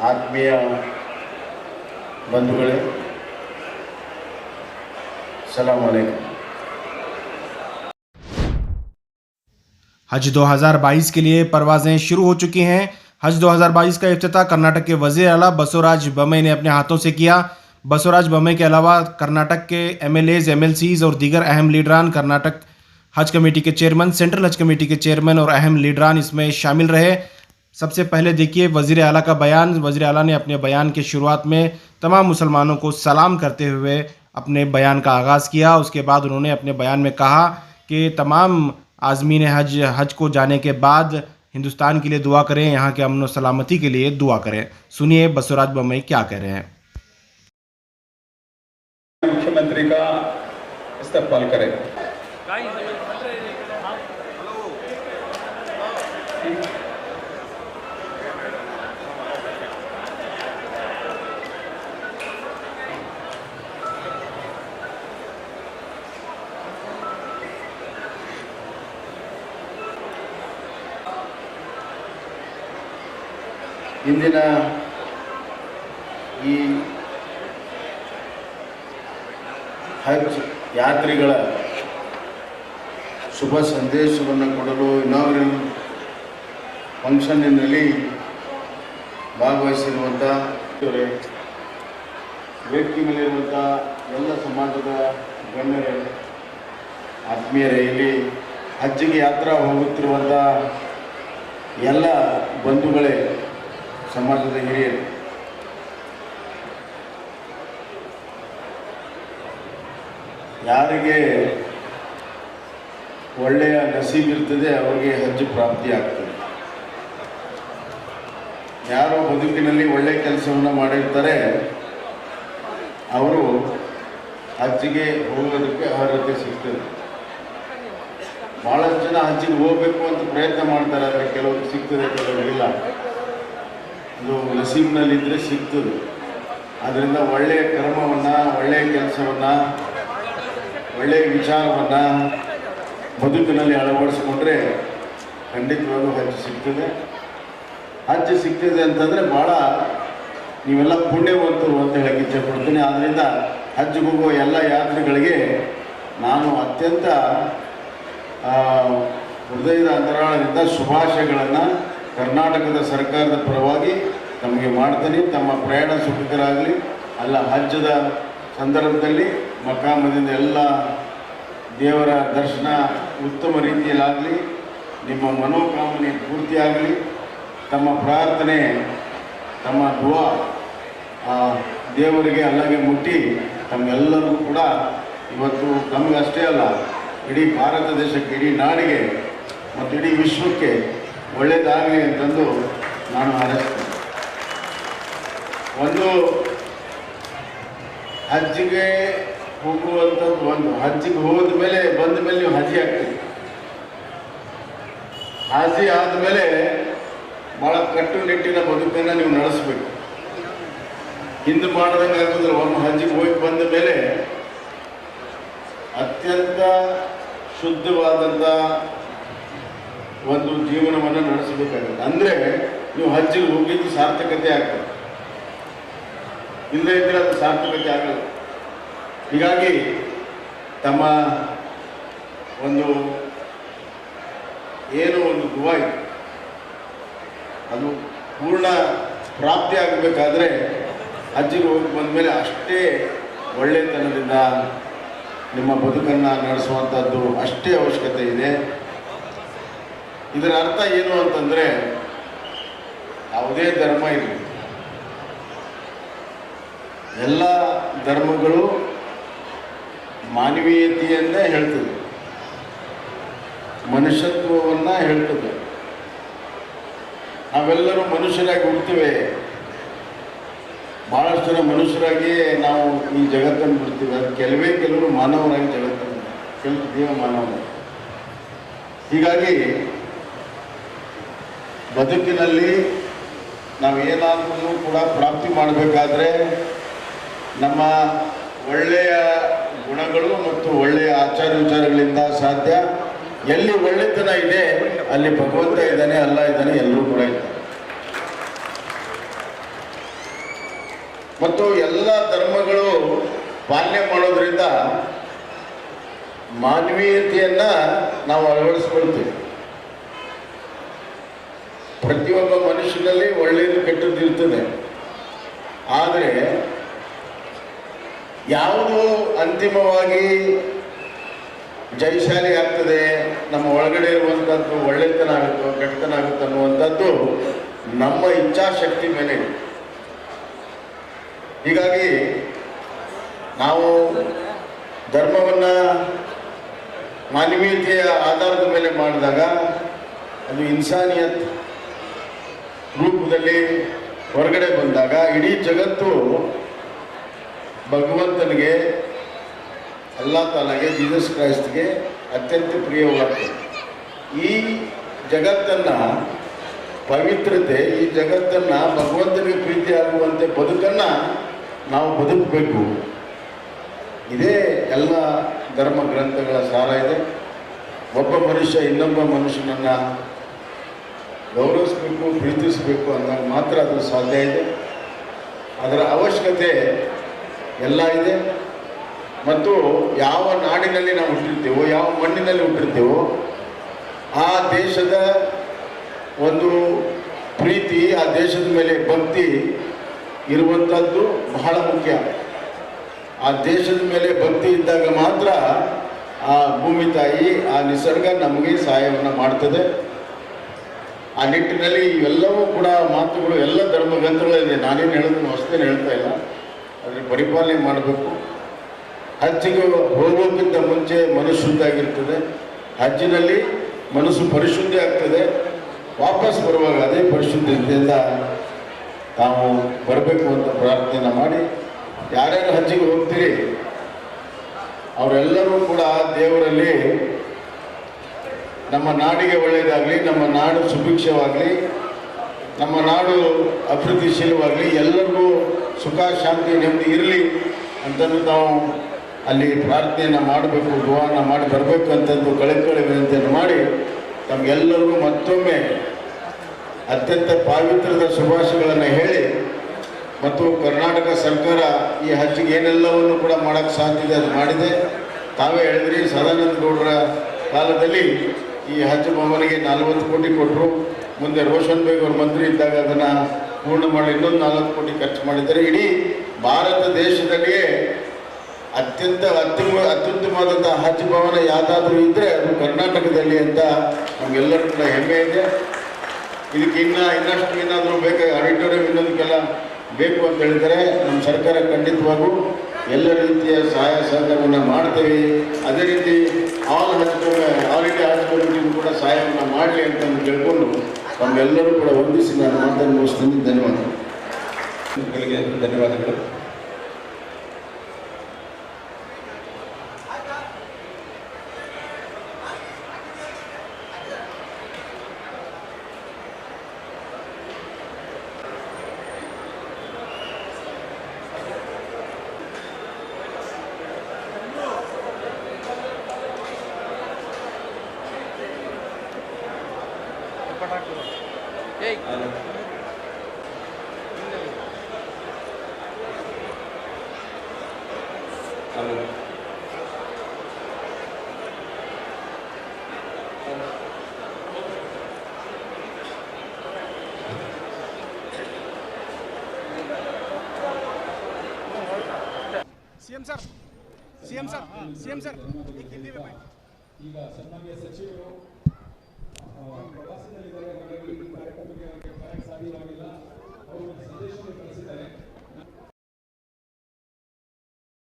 ಆತ್ಮೀಯ बंधुगणे सलाम अलैकुम। हज 2022 के लिए परवाजें शुरू हो चुकी हैं। हज 2022 का इफ्तिताह कर्नाटक के वज़ीर आला बसवराज बोम्मई ने अपने हाथों से किया। बसवराज बोम्मई के अलावा कर्नाटक के MLAs, MLCs और दीगर अहम लीडरान, कर्नाटक हज कमेटी के चेयरमैन, सेंट्रल हज कमेटी के चेयरमैन और अहम लीडरान इसमें शामिल रहे। सबसे पहले देखिए वज़ीर आला का बयान। वज़ीर आला ने अपने बयान की शुरुआत में तमाम मुसलमानों को सलाम करते हुए अपने बयान का आगाज़ किया। उसके बाद उन्होंने अपने बयान में कहा कि तमाम आज़मीन हज को जाने के बाद हिंदुस्तान के लिए दुआ करें, यहाँ के अमन व सलामती के लिए दुआ करें। सुनिए बसवराज बोम्मई क्या कह रहे हैं। मुख्यमंत्री का इस्तकबाल करें। ಇಂದಿನ ಈ ಹಜ್ ಯಾತ್ರಿಗಳ ಶುಭ ಸಂದೇಶವನ್ನು ಕೊಡಲು ಇನಾಗ್ರಲ್ ಫಂಕ್ಷನ್ನಲ್ಲಿ ಭಾಗವಹಿಸಿರುವಂಥ ವೇದಿಕೆ ಮೇಲಿರುವಂಥ ಎಲ್ಲ ಸಮಾಜದ ಗಣ್ಯರೇ, ಆತ್ಮೀಯರೇ, ಇಲ್ಲಿ ಹಜ್ಜಿಗೆ ಯಾತ್ರಾ ಹೋಗುತ್ತಿರುವಂಥ ಎಲ್ಲ ಬಂಧುಗಳೇ, ಸಮಾಜದ ಹಿರಿಯರು, ಯಾರಿಗೆ ಒಳ್ಳೆಯ ನಸೀಬಿರ್ತದೆ ಅವರಿಗೆ ಹಜ್ ಪ್ರಾಪ್ತಿಯಾಗ್ತದೆ. ಯಾರೋ ಬದುಕಿನಲ್ಲಿ ಒಳ್ಳೆಯ ಕೆಲಸವನ್ನು ಮಾಡಿರ್ತಾರೆ ಅವರು ಹಜ್ಜಿಗೆ ಹೋಗೋದಕ್ಕೆ ಅರ್ಹತೆ ಸಿಗ್ತದೆ. ಭಾಳಷ್ಟು ಜನ ಹಜ್ಜಿಗೆ ಹೋಗಬೇಕು ಅಂತ ಪ್ರಯತ್ನ ಮಾಡ್ತಾರೆ, ಆದರೆ ಕೆಲವ್ರಿಗೆ ಸಿಗ್ತದೆ, ಕೆಲವರಿಗಿಲ್ಲ. ಇದು ನಸೀಬ್ನಲ್ಲಿದ್ದರೆ ಸಿಗ್ತದೆ. ಆದ್ದರಿಂದ ಒಳ್ಳೆಯ ಕರ್ಮವನ್ನು, ಒಳ್ಳೆಯ ಕೆಲಸವನ್ನು, ಒಳ್ಳೆಯ ವಿಚಾರವನ್ನು ಬದುಕಿನಲ್ಲಿ ಅಳವಡಿಸ್ಕೊಂಡ್ರೆ ಖಂಡಿತವಾಗೂ ಹಜ್ ಸಿಗ್ತದೆ. ಹಜ್ ಸಿಗ್ತದೆ ಅಂತಂದರೆ ಭಾಳ ನೀವೆಲ್ಲ ಪುಣ್ಯವಂತರು ಅಂತ ಹೇಳಕ್ಕೆ ಇಚ್ಛೆಪಡ್ತೀನಿ. ಆದ್ದರಿಂದ ಹಜ್ಗೆ ಹೋಗುವ ಎಲ್ಲ ಯಾತ್ರಿಗಳಿಗೆ ನಾನು ಅತ್ಯಂತ ಹೃದಯದ ಅಂತರಾಳದಿಂದ ಶುಭಾಶಯಗಳನ್ನು ಕರ್ನಾಟಕದ ಸರ್ಕಾರದ ಪರವಾಗಿ ತಮಗೆ ಮಾಡ್ತೀನಿ. ತಮ್ಮ ಪ್ರಯಾಣ ಸುಖಕರಾಗಲಿ. ಅಲ್ಲ, ಹಜ್ಜದ ಸಂದರ್ಭದಲ್ಲಿ ಮಕಾಮದಿಂದ ಎಲ್ಲ ದೇವರ ದರ್ಶನ ಉತ್ತಮ ರೀತಿಯಲ್ಲಾಗಲಿ, ನಿಮ್ಮ ಮನೋಕಾಮನೆ ಪೂರ್ತಿಯಾಗಲಿ, ತಮ್ಮ ಪ್ರಾರ್ಥನೆ, ತಮ್ಮ ದುವಾ ದೇವರಿಗೆ ಅಲ್ಲಗೆ ಮುಟ್ಟಿ ತಮ್ಮೆಲ್ಲರೂ ಕೂಡ ಇವತ್ತು ನಮಗಷ್ಟೇ ಅಲ್ಲ, ಇಡೀ ಭಾರತ ದೇಶಕ್ಕೆ, ಇಡೀ ನಾಡಿಗೆ ಮತ್ತು ಇಡೀ ವಿಶ್ವಕ್ಕೆ ಒಳ್ಳೆಯದಾಗಲಿ ಅಂತಂದು ನಾನು ಹಾರೈಸ್ತೇನೆ. ಒಂದು ಹಜ್ಜಿಗೆ ಹೋಗುವಂಥದ್ದು, ಒಂದು ಹಜ್ಜಿಗೆ ಹೋದ ಮೇಲೆ ಬಂದ ಮೇಲೆ ನೀವು ಹಾಜಿ ಆಗ್ತೀವಿ. ಹಾಜಿ ಆದಮೇಲೆ ಭಾಳ ಕಟ್ಟುನಿಟ್ಟಿನ ಬದುಕನ್ನು ನೀವು ನಡೆಸಬೇಕು. ಹಿಂದೆ ಮಾಡೋದಂಗೆ ಆಗೋದಿಲ್ಲ. ಒಮ್ಮೆ ಹಜ್ಜಿಗೆ ಹೋಗಿ ಬಂದ ಮೇಲೆ ಅತ್ಯಂತ ಶುದ್ಧವಾದಂಥ ಒಂದು ಜೀವನವನ್ನು ನಡೆಸಬೇಕಾಗುತ್ತೆ. ಅಂದರೆ ನೀವು ಹಜ್ಜಿಗೆ ಹೋಗಿದ್ದು ಸಾರ್ಥಕತೆ ಆಗ್ತದೆ, ಇಲ್ಲದೇ ಇದ್ದರೆ ಅದು ಸಾರ್ಥಕತೆ ಆಗಲ್ಲ. ಹೀಗಾಗಿ ತಮ್ಮ ಒಂದು ಏನು ಒಂದು ದುವಾ ಇದೆ, ಅದು ಪೂರ್ಣ ಪ್ರಾಪ್ತಿ ಆಗಬೇಕಾದ್ರೆ ಹಜ್ಜಿಗೆ ಹೋಗಿ ಬಂದ ಮೇಲೆ ಅಷ್ಟೇ ಒಳ್ಳೆತನದಿಂದ ನಿಮ್ಮ ಬದುಕನ್ನು ನಡೆಸುವಂಥದ್ದು ಅಷ್ಟೇ ಅವಶ್ಯಕತೆ ಇದೆ. ಇದರ ಅರ್ಥ ಏನು ಅಂತಂದರೆ, ಯಾವುದೇ ಧರ್ಮ ಇರಲಿ, ಎಲ್ಲ ಧರ್ಮಗಳು ಮಾನವೀಯತೆಯನ್ನೇ ಹೇಳ್ತದೆ, ಮನುಷ್ಯತ್ವವನ್ನು ಹೇಳ್ತದೆ. ನಾವೆಲ್ಲರೂ ಮನುಷ್ಯರಾಗಿ ಹುಡ್ತೇವೆ. ಭಾಳಷ್ಟು ಜನ ಮನುಷ್ಯರಾಗಿ ನಾವು ಈ ಜಗತ್ತನ್ನು ಬಿಡ್ತೀವಿ. ಅದು ಕೆಲವರು ಮಾನವರಾಗಿ ಜಗತ್ತನ್ನು, ಕೆಲವು ದೇವ ಮಾನವರು. ಹೀಗಾಗಿ ಬದುಕಿನಲ್ಲಿ ನಾವೇನಾದರೂ ಕೂಡ ಪ್ರಾಪ್ತಿ ಮಾಡಬೇಕಾದ್ರೆ ನಮ್ಮ ಒಳ್ಳೆಯ ಗುಣಗಳು ಮತ್ತು ಒಳ್ಳೆಯ ಆಚಾರ ವಿಚಾರಗಳಿಂದ ಸಾಧ್ಯ. ಎಲ್ಲಿ ಒಳ್ಳೆತನ ಇದೆ ಅಲ್ಲಿ ಭಗವಂತ ಇದ್ದಾನೆ, ಅಲ್ಲ ಇದ್ದಾನೆ, ಎಲ್ಲರೂ ಕೂಡ ಇದ್ದಾರೆ. ಮತ್ತು ಎಲ್ಲ ಧರ್ಮಗಳು ಪಾಲನೆ ಮಾಡೋದ್ರಿಂದ ಮಾನವೀಯತೆಯನ್ನ ನಾವು ಅಳವಡಿಸ್ಕೊಳ್ತೀವಿ. ಪ್ರತಿಯೊಬ್ಬ ಮನುಷ್ಯನಲ್ಲಿ ಒಳ್ಳೆಯದು ಕೆಟ್ಟದ್ದು ಇರ್ತದೆ. ಆದರೆ ಯಾವುದು ಅಂತಿಮವಾಗಿ ಜಯಶಾಲಿ ಆಗ್ತದೆ, ನಮ್ಮ ಒಳಗಡೆ ಇರುವಂಥದ್ದು ಒಳ್ಳೆತನ ಆಗುತ್ತೋ ಕೆಟ್ಟತನ ಆಗುತ್ತೋ ಅನ್ನುವಂಥದ್ದು ನಮ್ಮ ಇಚ್ಛಾಶಕ್ತಿ ಮೇಲೆ. ಹೀಗಾಗಿ ನಾವು ಧರ್ಮವನ್ನು ಮಾನವೀಯತೆಯ ಆಧಾರದ ಮೇಲೆ ಮಾಡಿದಾಗ ಅದು ಇನ್ಸಾನಿಯತ್ ರೂಪದಲ್ಲಿ ಹೊರಗಡೆ ಬಂದಾಗ ಇಡೀ ಜಗತ್ತು ಭಗವಂತನಿಗೆ, ಅಲ್ಲಾ ತಾಲಾಗೆ, ಜೀಸಸ್ ಕ್ರೈಸ್ಟ್ಗೆ ಅತ್ಯಂತ ಪ್ರಿಯವಾಗ್ತದೆ. ಈ ಜಗತ್ತನ್ನು ಪವಿತ್ರತೆ, ಈ ಜಗತ್ತನ್ನು ಭಗವಂತನಿಗೆ ಪ್ರೀತಿ ಆಗುವಂತೆ ಬದುಕನ್ನು ನಾವು ಬದುಕಬೇಕು. ಇದೇ ಎಲ್ಲ ಧರ್ಮ ಗ್ರಂಥಗಳ ಸಾರ ಇದೆ. ಒಬ್ಬ ಮನುಷ್ಯ ಇನ್ನೊಬ್ಬ ಮನುಷ್ಯನನ್ನು ಗೌರವಿಸಬೇಕು, ಪ್ರೀತಿಸಬೇಕು ಅಂದಾಗ ಮಾತ್ರ ಅದು ಸಾಧ್ಯ ಇದೆ. ಅದರ ಅವಶ್ಯಕತೆ ಎಲ್ಲ ಇದೆ. ಮತ್ತು ಯಾವ ನಾಡಿನಲ್ಲಿ ನಾವು ಹುಟ್ಟಿರ್ತೀವೋ, ಯಾವ ಮಣ್ಣಿನಲ್ಲಿ ಹುಟ್ಟಿರ್ತೀವೋ ಆ ದೇಶದ ಒಂದು ಪ್ರೀತಿ, ಆ ದೇಶದ ಮೇಲೆ ಭಕ್ತಿ ಇರುವಂಥದ್ದು ಬಹಳ ಮುಖ್ಯ. ಆ ದೇಶದ ಮೇಲೆ ಭಕ್ತಿ ಇದ್ದಾಗ ಮಾತ್ರ ಆ ಭೂಮಿ ತಾಯಿ, ಆ ನಿಸರ್ಗ ನಮಗೆ ಸಹಾಯವನ್ನು ಮಾಡ್ತದೆ. ಆ ನಿಟ್ಟಿನಲ್ಲಿ ಇವೆಲ್ಲವೂ ಕೂಡ ಮಾತುಗಳು ಎಲ್ಲ ಧರ್ಮ ಗ್ರಂಥಗಳಿದೆ. ನಾನೇನು ಹೇಳೋದನ್ನು ಹೊಸದೇನು ಹೇಳ್ತಾ ಇಲ್ಲ. ಅದರ ಪರಿಪಾಲನೆ ಮಾಡಬೇಕು. ಹಜ್ಜಿಗೆ ಹೋಗೋಕ್ಕಿಂತ ಮುಂಚೆ ಮನಸ್ಸು ಶುದ್ಧ ಆಗಿರ್ತದೆ. ಹಜ್ಜಿನಲ್ಲಿ ಮನಸ್ಸು ಪರಿಶುದ್ಧಿ ಆಗ್ತದೆ. ವಾಪಸ್ ಬರುವಾಗ ಅದೇ ಪರಿಶುದ್ಧತೆಯಿಂದ ತಾವು ಬರಬೇಕು ಅಂತ ಪ್ರಾರ್ಥನೆ ಮಾಡಿ, ಯಾರ್ಯಾರು ಹಜ್ಜಿಗೆ ಹೋಗ್ತೀರಿ ಅವರೆಲ್ಲರೂ ಕೂಡ ದೇವರಲ್ಲಿ ನಮ್ಮ ನಾಡಿಗೆ ಒಳ್ಳೆಯದಾಗಲಿ, ನಮ್ಮ ನಾಡು ಸುಭಿಕ್ಷವಾಗಲಿ, ನಮ್ಮ ನಾಡು ಅಭಿವೃದ್ಧಿಶೀಲವಾಗಲಿ, ಎಲ್ಲರಿಗೂ ಸುಖ ಶಾಂತಿ ನೆಮ್ಮದಿ ಇರಲಿ ಅಂತಂದು ನಾವು ಅಲ್ಲಿ ಪ್ರಾರ್ಥನೆಯನ್ನು ಮಾಡಬೇಕು, ದುವಾನ ಮಾಡಿ ಬರಬೇಕು ಅಂತಂದು ಕಳಕಳಿ ವಿನಂತಿಯನ್ನು ಮಾಡಿ ತಮಗೆಲ್ಲರಿಗೂ ಮತ್ತೊಮ್ಮೆ ಅತ್ಯಂತ ಪಾವಿತ್ರದ ಶುಭಾಶಯಗಳನ್ನು ಹೇಳಿ, ಮತ್ತು ಕರ್ನಾಟಕ ಸರ್ಕಾರ ಈ ಹಜ್ಜಿಗೆ ಏನೆಲ್ಲವನ್ನು ಕೂಡ ಮಾಡೋಕ್ಕೆ ಸಾಧ್ಯ ಇದೆ ಅದು ಮಾಡಿದೆ. ತಾವೇ ಹೇಳಿದ್ರಿ, ಸದಾನಂದ ಗೌಡರ ಕಾಲದಲ್ಲಿ ಈ ಹಜ್ ಭವನಿಗೆ 40 ಕೋಟಿ ಕೊಟ್ಟರು. ಮುಂದೆ ರೋಷನ್ ಬೇಗ್ ಅವರು ಮಂತ್ರಿ ಇದ್ದಾಗ ಅದನ್ನು ಪೂರ್ಣ ಮಾಡಿ ಇನ್ನೊಂದು 40 ಕೋಟಿ ಖರ್ಚು ಮಾಡಿದ್ದಾರೆ. ಇಡೀ ಭಾರತ ದೇಶದಲ್ಲಿಯೇ ಅತ್ಯುತ್ತಮವಾದಂಥ ಹಜ್ ಭವನ ಯಾವುದಾದ್ರೂ ಇದ್ದರೆ ಅದು ಕರ್ನಾಟಕದಲ್ಲಿ ಅಂತ ನಮಗೆಲ್ಲರೂ ಕೂಡ ಹೆಮ್ಮೆ ಇದೆ. ಇದಕ್ಕೆ ಇನ್ನಷ್ಟು ಏನಾದರೂ ಬೇಕಾಗಿ ಆಡಿಟೋರಿಯಂ ಇನ್ನೊಂದಕ್ಕೆಲ್ಲ ಬೇಕು ಅಂತ ಹೇಳಿದರೆ ನಮ್ಮ ಸರ್ಕಾರ ಖಂಡಿತವಾಗೂ ಎಲ್ಲ ರೀತಿಯ ಸಹಾಯ ಸಹಕಾರವನ್ನು ಮಾಡ್ತೇವೆ. ಅದೇ ರೀತಿ ಆಲ್ ಇಂಡಿಯಾ ಹಜ್ ಕಮಿಟಿಗೂ ಕೂಡ ಸಹಾಯವನ್ನು ಮಾಡಲಿ ಅಂತ ಕೇಳಿಕೊಂಡು ನಮ್ಮೆಲ್ಲರೂ ಕೂಡ ವಂದಿಸಿ ನಾನು ಮಾತನ್ನು ಮುಗಿಸ್ತೀನಿ. ಧನ್ಯವಾದಗಳು. ಧನ್ಯವಾದಗಳು. सीएम सर, सीएम सर, एक हिंदी में ಈಗ ಸನ್ಮಾನ್ಯ ಸಚಿವರು